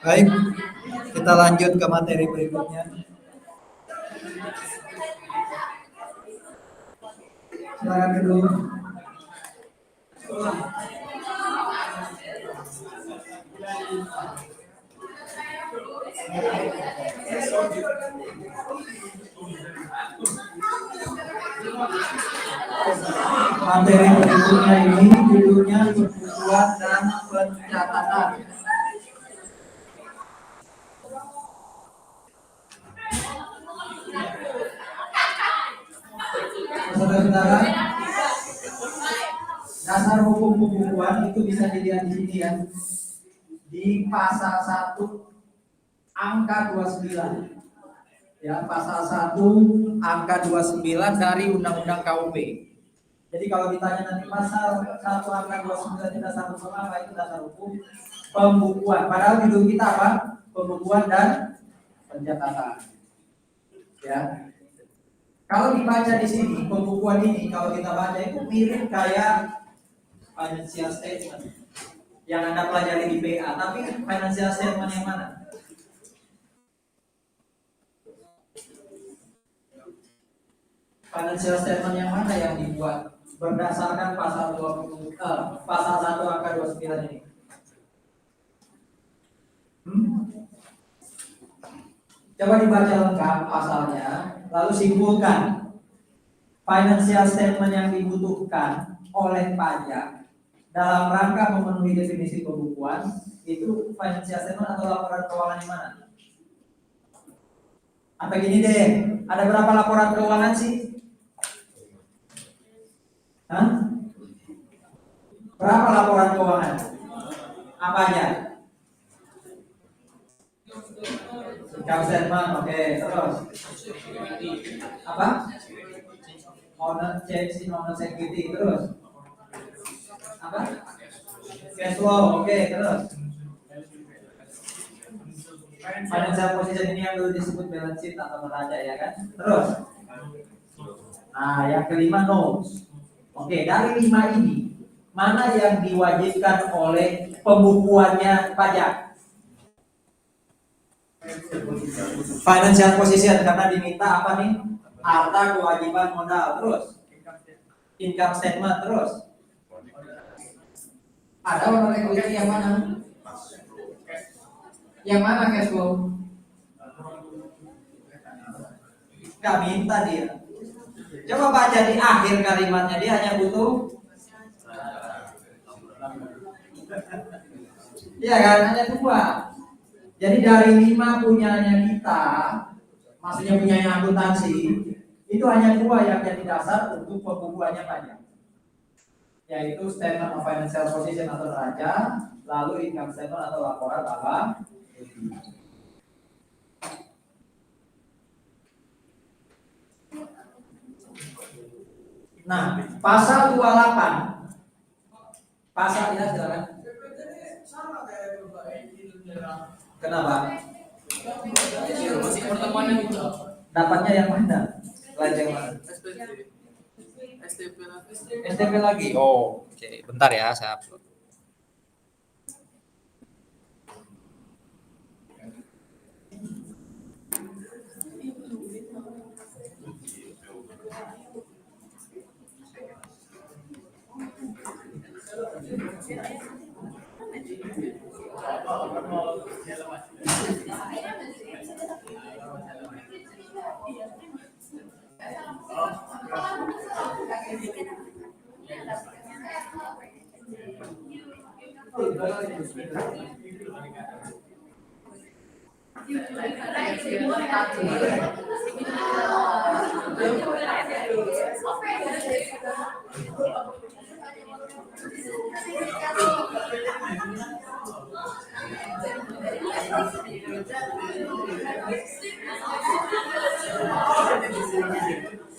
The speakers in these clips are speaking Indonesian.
Baik, kita lanjut ke materi berikutnya. Silakan dulu. Materi berikutnya ini judulnya pembukuan dan pencatatan. Saudara-saudara, dasar hukum pembukuan itu bisa dilihat di sini ya. Di pasal 1 angka 29. Ya, pasal 1 angka 29 dari Undang-Undang KUP. Jadi kalau ditanya nanti pasal 1 angka 29 itu dasar hukum apa? Itu dasar hukum pembukuan. Padahal judul kita apa? Pembukuan dan pencatatan. Ya. Kalau dibaca di sini pembukuan ini, kalau kita baca itu mirip kayak financial statement yang Anda pelajari di PA, tapi financial statement yang mana? Financial statement yang mana yang dibuat berdasarkan pasal 1 angka 29 ini? Coba dibaca lengkap pasalnya, lalu simpulkan financial statement yang dibutuhkan oleh pajak dalam rangka memenuhi definisi pembukuan itu financial statement atau laporan keuangan yang mana? Apa gini deh, ada berapa laporan keuangan sih? Hah? Berapa laporan keuangan? Apa aja? Income statement, oke, terus apa? Owner change in owner equity, terus apa? Cash flow, oke, terus financial position ini yang dulu disebut balance sheet atau neraca ya kan? Terus, nah yang kelima notes. Oke, dari 5 ini mana yang diwajibkan oleh pembukuannya pajak? Financial position karena diminta apa nih? Harta, kewajiban, modal, terus income statement, terus ada orang equity yang mana? Yang mana cash flow? Gak minta dia. Coba baca di akhir kalimatnya, dia hanya butuh iya kan, hanya 2. Jadi dari 5 punyanya kita, maksudnya punyanya akuntansi, itu hanya 2 yang jadi dasar untuk pembukuannya pajak, yaitu statement of financial position atau neraca, lalu income statement atau laporan apa? Nah, pasal 28, pasal ya silakan. Kenapa? Masih pertemuannya itu. Dapatnya yang mana? Slide yang mana? STP lagi. Oh, oke. Bentar ya, saya upload.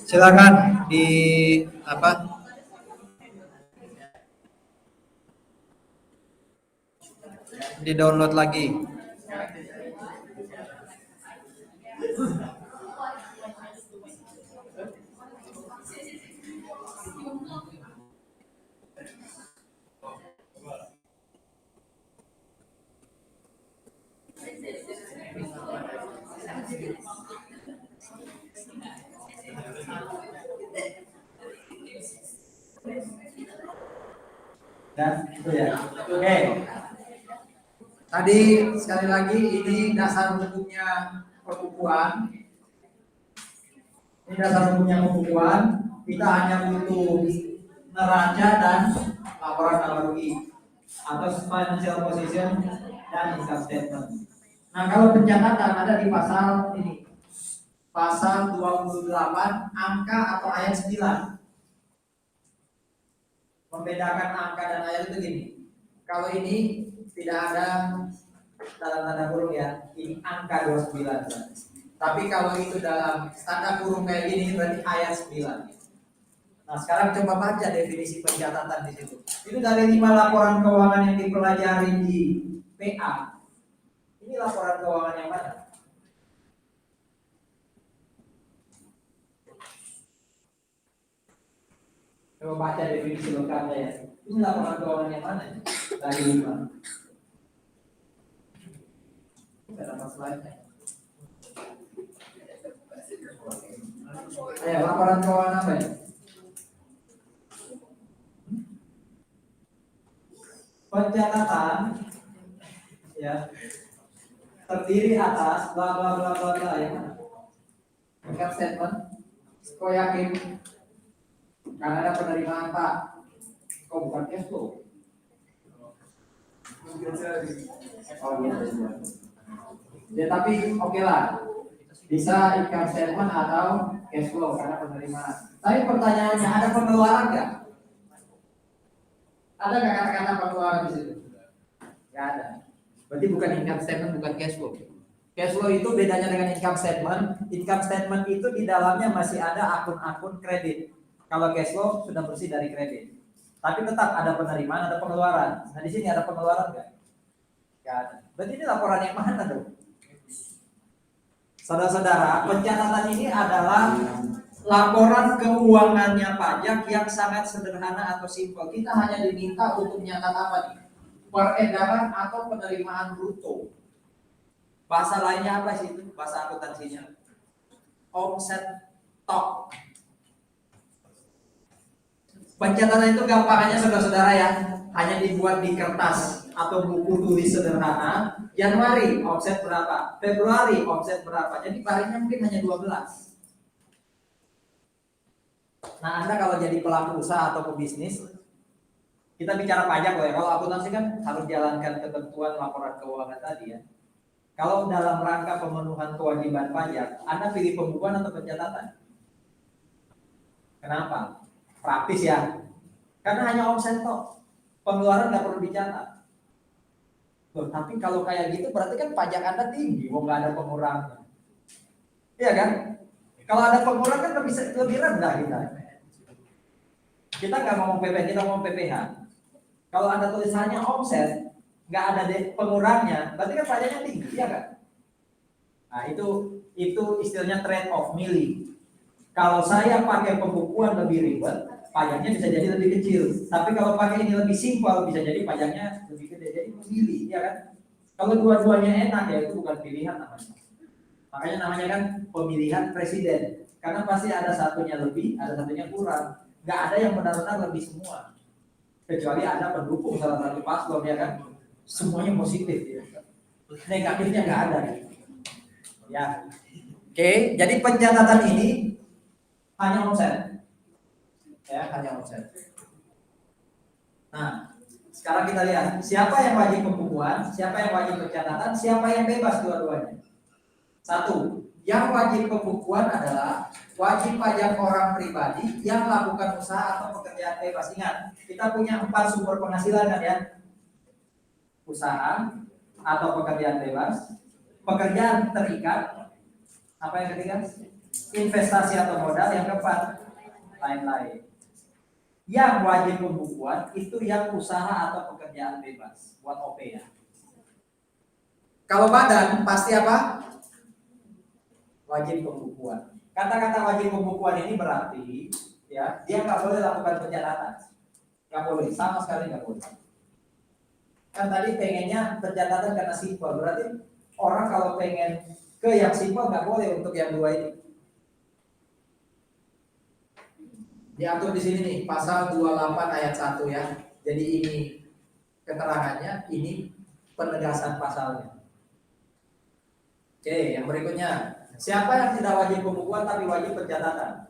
Silakan di apa? Di download lagi. Dan itu ya. Oke. Tadi sekali lagi ini dasar hukumnya pembukuan. Ini dasar hukumnya pembukuan. Kita hanya butuh neraca dan laporan analogi atau financial position dan income statement. Nah, kalau pencatatan ada di pasal ini. Pasal 28 angka atau ayat 9. Membedakan angka dan ayat itu gini. Kalau ini tidak ada dalam tanda kurung ya, ini angka 29. Tapi kalau itu dalam tanda kurung kayak gini berarti ayat 9. Nah, sekarang coba baca definisi pencatatan di situ. Itu dari 5 laporan keuangan yang dipelajari di PA. Ini laporan keuangan yang mana? Coba baca definisi lengkapnya ya. Ini laporan keuangan yang mana? Dari 5. Ada masalahnya. Ayo, laporan keuangan apa ya? Pencatatan ya terdiri atas bla bla bla bla bla ya. Income statement. Kau yakin? Karena ada penerimaan Pak. Kau bukan cash flow. Oh iya. Ya tapi oke lah. Bisa income statement atau cash flow karena penerimaan. Tapi pertanyaannya ada pengeluaran nggak? Ada nggak kata-kata pengeluaran di situ? Nggak ada. Berarti bukan income statement, bukan cash flow. Cash flow itu bedanya dengan income statement. Income statement itu di dalamnya masih ada akun-akun kredit. Kalau cash flow sudah bersih dari kredit. Tapi tetap ada penerimaan, ada pengeluaran. Nah di sini ada pengeluaran nggak? Nggak ada. Berarti ini laporan yang mana dong? Saudara-saudara, pencatatan ini adalah laporan keuangannya pajak yang sangat sederhana atau simpel. Kita hanya diminta untuk menyatat apa nih? Peredaran atau penerimaan bruto. Bahasa lainnya apa sih itu? Bahasa akuntansinya. Offset top. Pencatatan itu gampangnya saudara-saudara ya, hanya dibuat di kertas atau buku tulis sederhana. Januari offset berapa? Februari offset berapa? Jadi harinya mungkin hanya 12. Nah, Anda kalau jadi pelaku usaha atau pebisnis, kita bicara pajak loh ya. Kalau akuntansi kan harus jalankan ketentuan laporan keuangan tadi ya. Kalau dalam rangka pemenuhan kewajiban pajak, Anda pilih pembukuan atau pencatatan? Kenapa? Praktis ya. Karena hanya omset toh. Pengeluaran nggak perlu dicatat. Loh, tapi kalau kayak gitu berarti kan pajak Anda tinggi, mau nggak ada pengurangan. Iya kan? Kalau ada pengurangan kan lebih rendah kita. Kita nggak ngomong PPh, kita ngomong PPh. Kalau Anda tulisannya omset, nggak ada pengurangnya, berarti kan pajaknya tinggi, ya kan? Nah itu istilahnya trade off, milih. Kalau saya pakai pembukuan lebih ribet, pajaknya bisa jadi lebih kecil. Tapi kalau pakai ini lebih simpel, bisa jadi pajaknya lebih gede. Jadi memilih, ya kan? Kalau dua-duanya enak ya itu bukan pilihan namanya. Makanya namanya kan pemilihan presiden. Karena pasti ada satunya lebih, ada satunya kurang. Nggak ada yang benar-benar lebih semua. Kecuali ada pendukung salah satu paslon, ya kan? Semuanya positif, ya. Negatifnya nggak ada. Ya. Oke, jadi pencatatan ini hanya omset. Ya, hanya omset. Nah, sekarang kita lihat siapa yang wajib pembukuan, siapa yang wajib pencatatan, siapa yang bebas dua-duanya. Satu, yang wajib pembukuan adalah wajib pajak orang pribadi yang melakukan usaha atau pekerjaan bebas. Ingat, kita punya 4 sumber penghasilan kan ya. Usaha atau pekerjaan bebas, pekerjaan terikat, apa yang ketiga? Investasi atau modal, yang keempat lain-lain. Yang wajib pembukuan itu yang usaha atau pekerjaan bebas, buat OP ya. Kalau badan pasti apa? Wajib pembukuan. Kata-kata wajib pembukuan ini berarti ya dia nggak boleh lakukan pencatatan, nggak boleh, sama sekali nggak boleh. Kan tadi pengennya pencatatan karena simpel, berarti orang kalau pengen ke yang simpel nggak boleh untuk yang dua ini. Diatur di sini nih, pasal 28 ayat 1 ya. Jadi ini keterangannya, ini penegasan pasalnya. Oke, yang berikutnya. Siapa yang tidak wajib pembukuan tapi wajib pencatatan?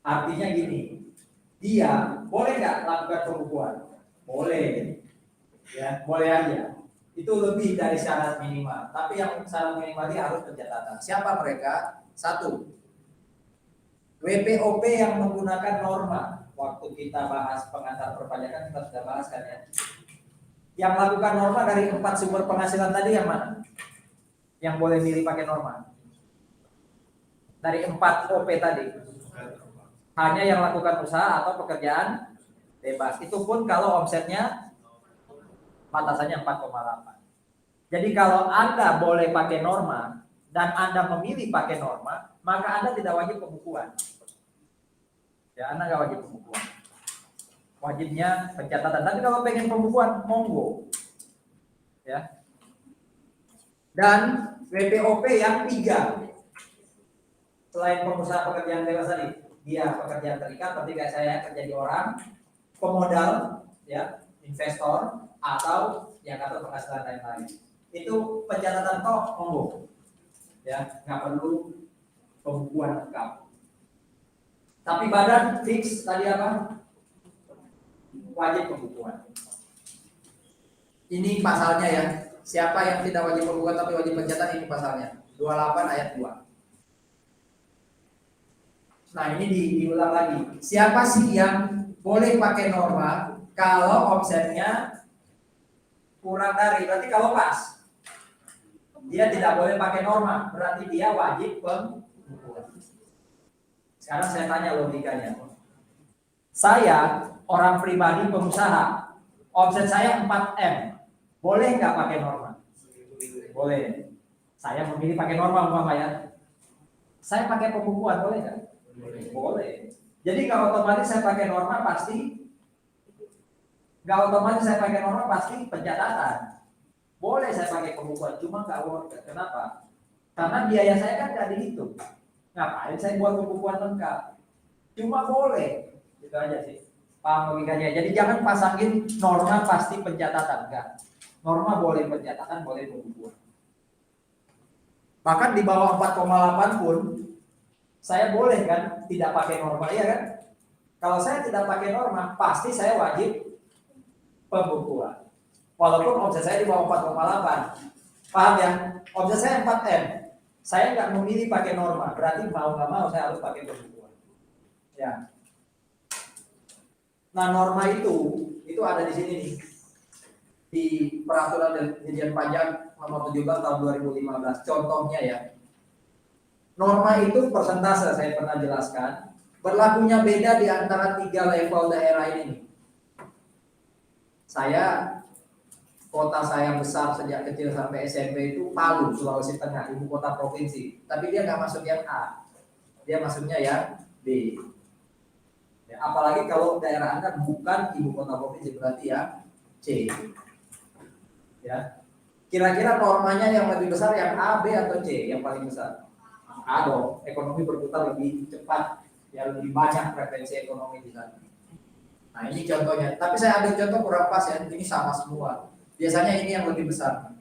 Artinya gini, dia boleh nggak lakukan pembukuan? Boleh, ya boleh aja. Itu lebih dari syarat minimal. Tapi yang syarat minimal dia harus pencatatan. Siapa mereka? Satu, WPOP yang menggunakan norma. Waktu kita bahas pengantar perpajakan kita sudah bahas kan ya. Yang melakukan norma dari 4 sumber penghasilan tadi yang mana? Yang boleh milih pakai norma? Dari 4 OP tadi. Hanya yang lakukan usaha atau pekerjaan bebas. Itu pun kalau omsetnya batasannya 4,8. Jadi kalau Anda boleh pakai norma dan Anda memilih pakai norma, maka Anda tidak wajib pembukuan. Ya, Anda nggak wajib pembukuan. Wajibnya pencatatan. Tapi kalau pengen pembukuan, monggo. Ya. Dan WPOP yang 3. Selain pengusaha pekerjaan bebas tadi, dia pekerjaan terikat, seperti kayak saya kerja di orang, pemodal, ya, investor, atau yang kata penghasilan lain-lain. Itu pencatatan toh monggo. Ya, nggak perlu pembukuan lengkap. Tapi badan fix tadi apa? Wajib pembukuan. Ini pasalnya ya. Siapa yang tidak wajib pembukuan tapi wajib pencatatan, ini pasalnya. 28 ayat 2. Nah, ini diulang lagi. Siapa sih yang boleh pakai norma kalau omsetnya kurang dari, berarti kalau pas. Dia tidak boleh pakai norma, berarti dia wajib pembukuan. Sekarang saya tanya logikanya. Saya orang pribadi pengusaha, omset saya 4M. Boleh nggak pakai norma? Boleh. Saya memilih pakai norma umpama ya. Saya pakai pembukuan, boleh nggak? Boleh. Jadi nggak otomatis saya pakai norma pasti, nggak otomatis saya pakai norma pasti pencatatan. Boleh saya pakai pembukuan, cuma nggak worth it. Kenapa? Karena biaya saya kan nggak dihitung. Ngapain saya buat pembukuan lengkap? Cuma boleh. Itu aja sih. Paham logikanya? Jadi jangan pasangin norma pasti pencatatan, enggak. Norma boleh pencatatan, boleh pembukuan. Bahkan di bawah 4,8 pun saya boleh kan tidak pakai norma, ya kan? Kalau saya tidak pakai norma, pasti saya wajib pembukuan. Walaupun omset saya di bawah 4,8. Paham ya? Omset saya 4M. Saya nggak memilih pakai norma, berarti mau nggak mau saya harus pakai pembukuan. Ya. Nah, norma itu ada di sini nih. Di peraturan dirjen pajak nomor 17 tahun 2015. Contohnya ya. Norma itu persentase, saya pernah jelaskan. Berlakunya beda di antara 3 level daerah ini. Kota saya besar sejak kecil sampai SMP itu Palu, Sulawesi Tengah, ibu kota provinsi. Tapi dia nggak masuk yang A, dia masuknya yang B. Ya, apalagi kalau daerah Anda bukan ibu kota provinsi, berarti ya C. Ya, kira-kira normanya yang lebih besar yang A, B atau C yang paling besar? A dong. Ekonomi berputar lebih cepat, ya lebih banyak frekuensi ekonomi di sana. Nah ini contohnya. Tapi saya ambil contoh kurang pas ya. Ini sama semua. Biasanya ini yang lebih besar.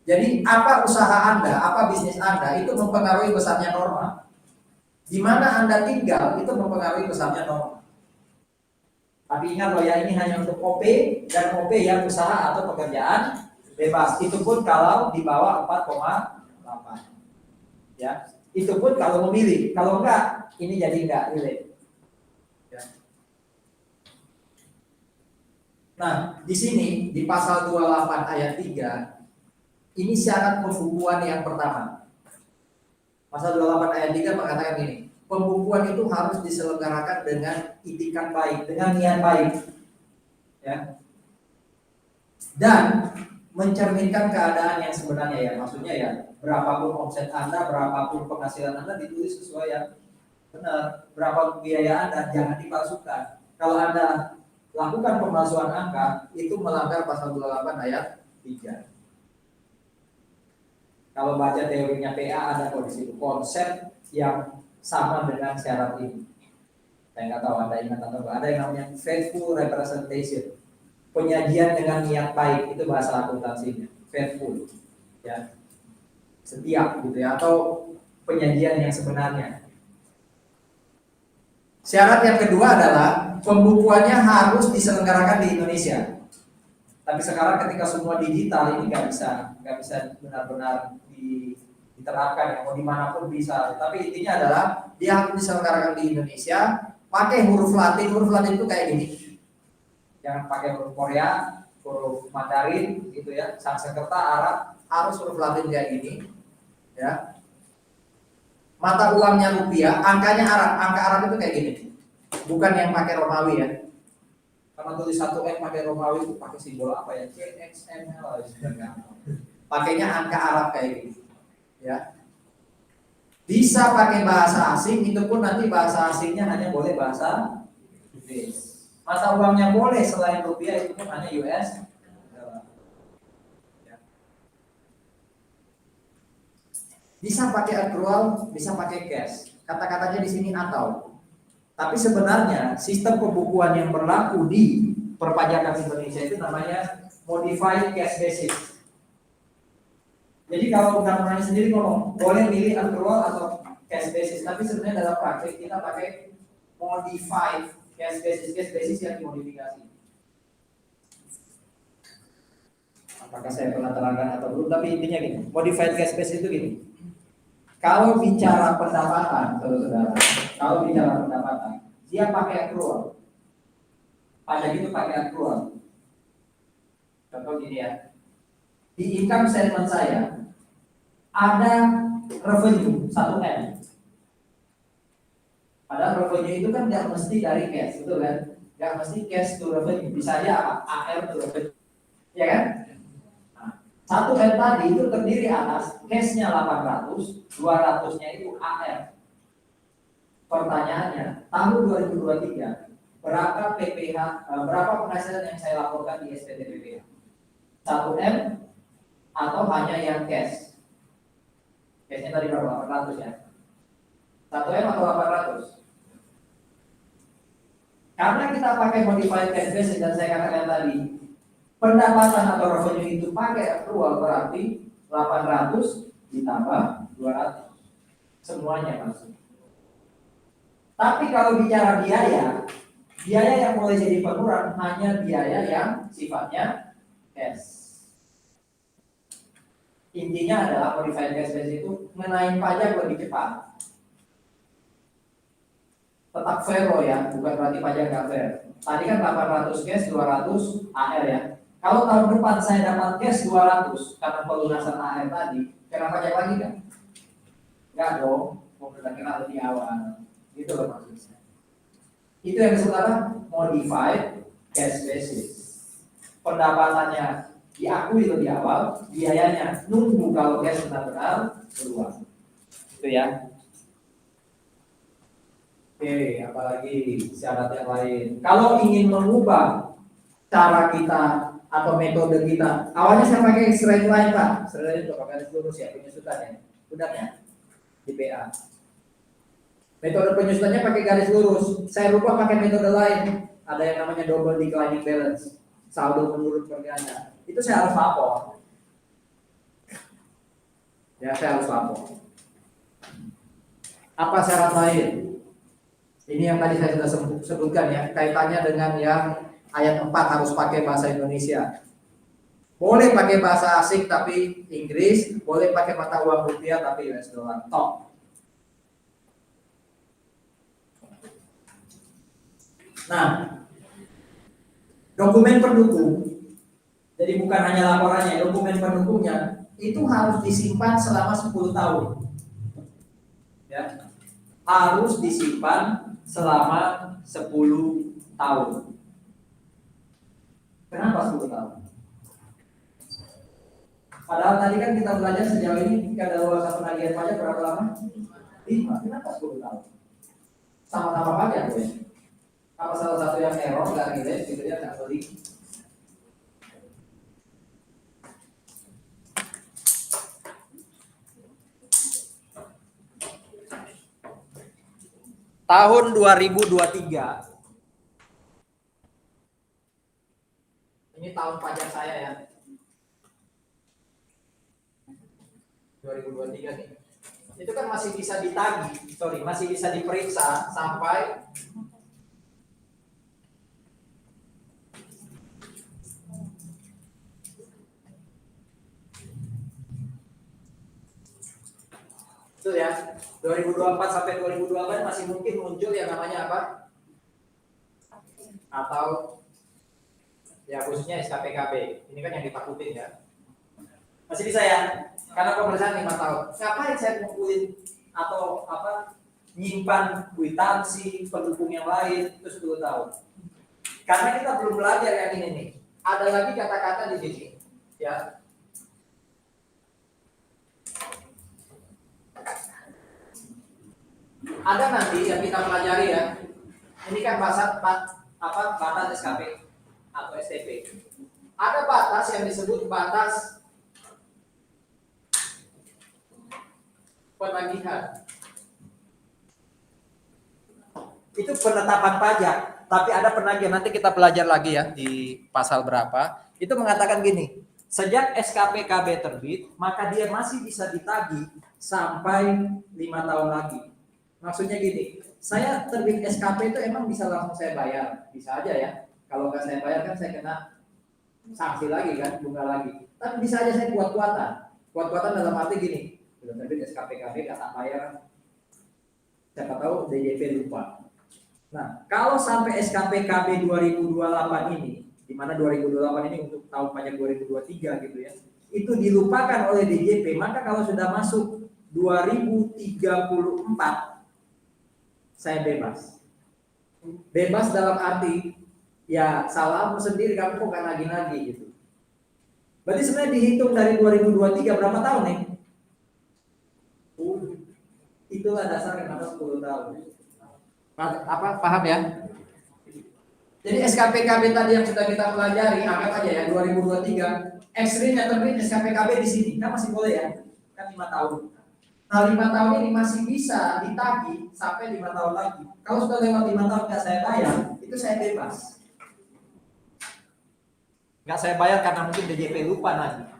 Jadi apa usaha Anda, apa bisnis Anda itu mempengaruhi besarnya norma. Di mana Anda tinggal itu mempengaruhi besarnya norma. Tapi ingat loh ya, ini hanya untuk OP dan OP yang usaha atau pekerjaan bebas. Itu pun kalau di bawah 4,8. Ya, itu pun kalau memilih. Kalau enggak, ini jadi enggak relate. Ya. Nah, di sini di pasal 28 ayat 3 ini syarat pembukuan yang pertama. Pasal 28 ayat 3 mengatakan gini, pembukuan itu harus diselenggarakan dengan itikat baik, dengan niat baik. Ya. Dan mencerminkan keadaan yang sebenarnya ya, maksudnya ya, berapapun omset Anda, berapapun penghasilan Anda ditulis sesuai yang benar, berapa biaya Anda, jangan dipalsukan. Kalau Anda lakukan pemalsuan angka, itu melanggar pasal 28 ayat 3. Kalau baca teorinya PA ada kondisi itu, konsep yang sama dengan syarat ini. Saya nggak tahu Anda ingat atau enggak. Ada yang namanya faithful representation. Penyajian dengan niat baik, itu bahasa akuntansinya. Faithful, ya, setia gitu ya, atau penyajian yang sebenarnya. Syarat yang kedua adalah pembukuannya harus diselenggarakan di Indonesia. Tapi sekarang ketika semua digital ini nggak bisa benar-benar diterapkan ya, mau dimanapun bisa. Tapi intinya adalah dia harus diselenggarakan di Indonesia, pakai huruf Latin. Huruf Latin itu kayak gini. Jangan pakai huruf Korea, huruf Mandarin gitu ya, Sanskerta, Arab, harus huruf Latin kayak gini. Ya. Mata uangnya rupiah, angkanya Arab. Angka Arab itu kayak gini. Bukan yang pakai Romawi ya. Karena tulis 1 M pakai Romawi itu pakai simbol apa ya? CXML. Pakainya angka Arab kayak gini. Ya. Bisa pakai bahasa asing, itu pun nanti bahasa asingnya hanya boleh bahasa Inggris. Mata uangnya boleh selain rupiah, itu pun hanya US. Bisa pakai accrual, bisa pakai cash. Kata-katanya di sini atau. Tapi sebenarnya sistem pembukuan yang berlaku di perpajakan Indonesia itu namanya modified cash basis. Jadi kalau undang-undangnya sendiri ngomong boleh milih accrual atau cash basis, tapi sebenarnya dalam praktik kita pakai modified cash basis yang dimodifikasi. Apakah saya pernah terangkan atau belum? Tapi intinya gini, modified cash basis itu gini. Kalau bicara pendapatan, saudara, kalau bicara pendapatan, dia pakai accrual. Pajak itu pakai accrual. Contoh gini ya, di income statement saya ada revenue 1M. Padahal revenue itu kan nggak mesti dari cash, betul kan? Nggak mesti cash to revenue, bisa aja apa? AR to revenue, ya kan? 1M tadi itu terdiri atas cash-nya 800, 200-nya itu AR. Pertanyaannya, tahun 2023 berapa PPh, berapa penghasilan yang saya laporkan di SPT PPh? 1M atau hanya yang cash? Cash-nya tadi berapa? 800 ya? 1M atau 800? Karena kita pakai modified cash basis dan saya katakan tadi, pendapatan atau revenue itu pakai accrual berarti 800 ditambah 200. Semuanya masuk. Tapi kalau bicara biaya yang boleh jadi pengurang hanya biaya yang sifatnya cash. Intinya adalah modified cash basis itu menaik pajak lebih cepat. Tetap fair ya, bukan berarti pajak nggak fair. Tadi kan 800 cash, 200 AR ya. Kalau tahun depan saya dapat cash 200 karena pelunasan AR tadi, kena pajak lagi kan? Enggak dong, mau kena lebih awal. Gitu loh maksudnya. Itu yang disebut apa? Modified cash basis. Pendapatannya diakui lebih awal, biayanya nunggu kalau cash benar-benar keluar. Itu ya. Oke, apalagi syarat yang lain. Kalau ingin mengubah cara kita atau metode kita, awalnya saya pakai straight line Pak. Straight line itu pakai lurus ya, penyusutannya. Udahnya di PA. Metode penyusutannya pakai garis lurus. Saya rubah pakai metode lain. Ada yang namanya double declining balance, saldo menurun pergerakan. Itu saya harus lapor. Ya, saya harus lapor. Apa syarat lain? Ini yang tadi saya sudah sebutkan ya, kaitannya dengan yang ayat 4 harus pakai bahasa Indonesia. Boleh pakai bahasa asing tapi Inggris, boleh pakai mata uang rupiah tapi US dollar. Top. Nah, dokumen pendukung, jadi bukan hanya laporannya, dokumen pendukungnya itu harus disimpan selama 10 tahun. Ya. Harus disimpan selama 10 tahun. Kenapa 10 tahun? Padahal tadi kan kita belajar sejauh ini kadaluarsa penagihan pajak berapa lama? 5. Kenapa 10 tahun? Sama-sama pajak ya. Apa salah satu yang error nggak relate gitu ya, nggak beli? tahun 2023. Ini tahun pajak saya ya. 2023 nih. Itu kan masih bisa ditagih, masih bisa diperiksa sampai itu ya, 2024 sampai 2024 masih mungkin muncul yang namanya apa? Atau ya khususnya SKPKB. Ini kan yang ditakutin ya. Masih bisa ya? Karena pemeriksaan 5 tahun. Ngapain saya ngumpulin atau apa? Nyimpan kwitansi, pendukung yang lain itu 10 tahun. Karena kita belum belajar yang ini nih. Ada lagi kata-kata di sini, ya. Ada nanti yang kita pelajari ya. Ini kan batas SKP atau STP. Ada batas yang disebut batas penagihan. Itu penetapan pajak, tapi ada penagihan. Nanti kita belajar lagi ya di pasal berapa. Itu mengatakan gini, sejak SKPKB terbit, maka dia masih bisa ditagih sampai 5 tahun lagi. Maksudnya gini, saya terbit SKP itu emang bisa langsung saya bayar, bisa aja ya. Kalau nggak saya bayar kan saya kena sanksi lagi kan, bunga lagi. Tapi bisa aja saya kuat-kuatan dalam arti gini, belum terbit SKPKB nggak tak bayar, siapa tahu DJP lupa. Nah, kalau sampai SKPKB 2028 ini, di mana 2028 ini untuk tahun pajak 2023 gitu ya, itu dilupakan oleh DJP, maka kalau sudah masuk 2034 saya bebas. Bebas dalam arti ya salahmu sendiri, kamu kok nggak nagih-nagih gitu. Berarti sebenarnya dihitung dari 2023 berapa tahun nih? Itulah dasar kenapa 10 tahun. Paham ya? Jadi SKPKB tadi yang sudah kita pelajari, anggap aja ya 2023. Ekstrimnya terbit SKPKB di sini, kan masih boleh ya? Kan 5 tahun. Nah 5 tahun ini masih bisa ditagih sampai 5 tahun lagi. Kalau sudah lewat 5 tahun nggak saya bayar, itu saya bebas. Nggak saya bayar karena mungkin DJP lupa nanti.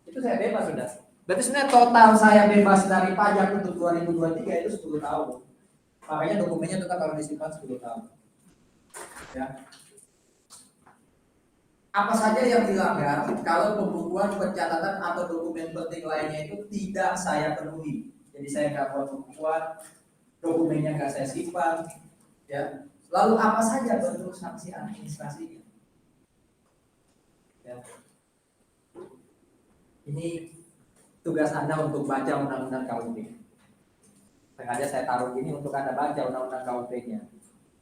Itu saya bebas sudah. Berarti sebenarnya total saya bebas dari pajak untuk 2023 itu 10 tahun. Makanya dokumennya tetap harus disimpan 10 tahun. Ya. Apa saja yang dilanggar kalau pembukuan, pencatatan atau dokumen penting lainnya itu tidak saya penuhi. Jadi saya nggak buat pembukuan, dokumennya nggak saya simpan, ya. Lalu apa saja bentuk sanksi administrasinya? Ya. Ini tugas Anda untuk baca undang-undang KUHP. Sengaja saya taruh ini untuk Anda baca undang-undang KUHP-nya.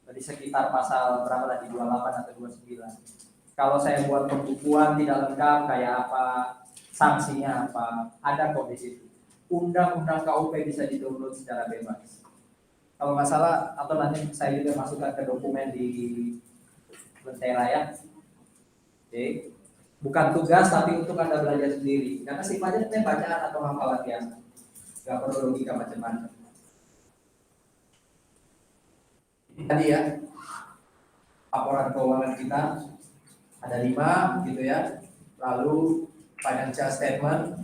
Jadi sekitar pasal berapa tadi, 28 atau 29. Kalau saya buat pembukuan tidak lengkap kayak apa, sanksinya apa, ada kok di situ. Undang-undang KUHP bisa di-download secara bebas. Kalau nggak salah, atau nanti saya juga masukkan ke dokumen di Lentera ya. Oke. Bukan tugas tapi untuk Anda belajar sendiri. Karena sifatnya itu bacaan atau hafalan biasa. Nggak perlu logika macam-macam. Tadi ya, laporan keuangan kita ada 5 gitu ya. Lalu financial statement,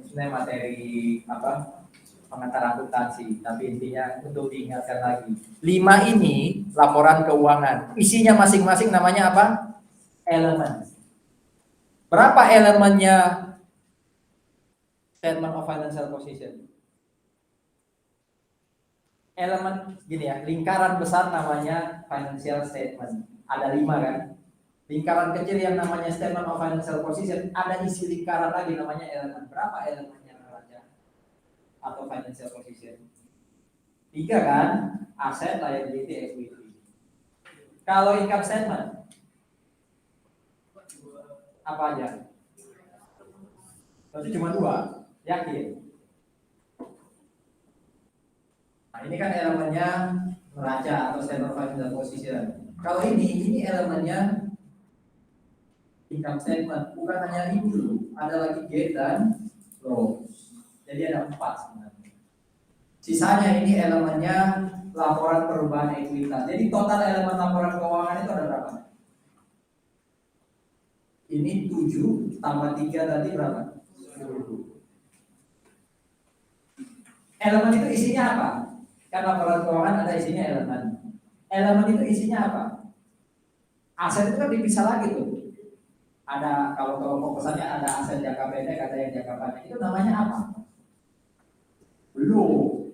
ini materi apa, pengantar akuntansi, tapi intinya untuk diingatkan lagi 5 ini laporan keuangan, isinya masing-masing namanya apa? Elemen. Berapa elemennya statement of financial position? Elemen gini ya, lingkaran besar namanya financial statement, ada 5 kan. Lingkaran kecil yang namanya statement of financial position, ada isi lingkaran lagi namanya elemen. Berapa elemennya neraca atau financial position? 3 kan, aset, liability, equity. Kalau income statement apa aja? Berarti cuma 2, yakin? Nah, ini kan elemennya neraca atau statement of financial position. Kalau ini elemennya income statement. Bukan hanya ini dulu, ada lagi gain dan loss. Jadi ada 4 sebenarnya. Sisanya ini elemennya laporan perubahan ekuitas. Jadi total elemen laporan keuangan itu ada berapa? Ini 7 tambah 3 tadi berapa? 10. Elemen itu isinya apa? Kan laporan keuangan ada isinya elemen. Elemen itu isinya apa? Aset itu kan dipisah lagi tuh. Ada kalau fokusannya ada aset jangka pendek, ada yang jangka panjang. Itu namanya apa? Belum.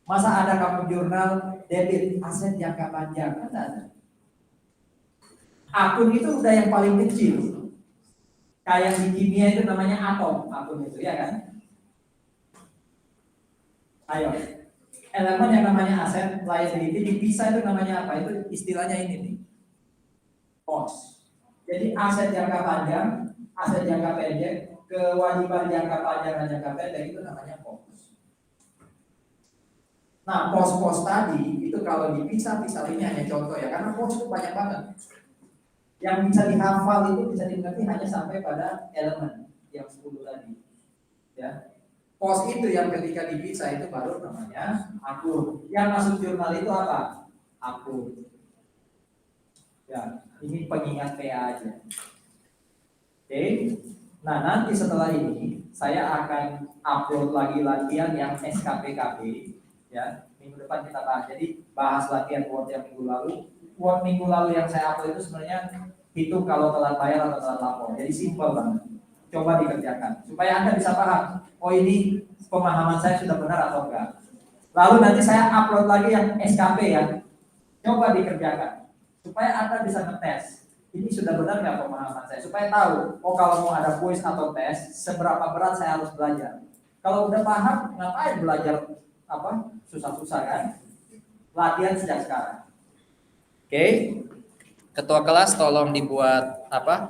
Masa ada kamu jurnal debit aset jangka panjang? Kan ada. Akun itu udah yang paling kecil. Kayak di kimia itu namanya atom, akun itu ya kan? Ayo. Elemen yang namanya aset liability dipisah itu namanya apa? Itu istilahnya ini nih. Cost. Jadi aset jangka panjang, aset jangka pendek, kewajiban jangka panjang dan jangka pendek itu namanya cost. Nah, pos-pos tadi itu kalau dipisah-pisah ini hanya contoh ya, karena pos itu banyak banget. Yang bisa dihafal itu bisa dimengerti hanya sampai pada elemen yang 10 tadi. Ya. Pos itu yang ketika dipisah itu baru namanya akun. Yang masuk jurnal itu apa? Akun. Ya, ini pengingat PA aja. Oke. Nah, nanti setelah ini saya akan upload lagi latihan yang SKPKB ya. Minggu depan kita bahas. Jadi bahas latihan Word yang minggu lalu. Word minggu lalu yang saya upload itu sebenarnya hitung kalau telat bayar atau telat lapor. Jadi simpel banget. Coba dikerjakan supaya Anda bisa paham. Oh, ini pemahaman saya sudah benar atau enggak. Lalu nanti saya upload lagi yang SKP ya. Coba dikerjakan supaya Anda bisa ngetes. Ini sudah benar nggak pemahaman saya? Supaya tahu, oh kalau mau ada kuis atau tes, seberapa berat saya harus belajar. Kalau udah paham, ngapain belajar apa susah-susah kan? Latihan sejak sekarang. Oke. Ketua kelas tolong dibuat apa?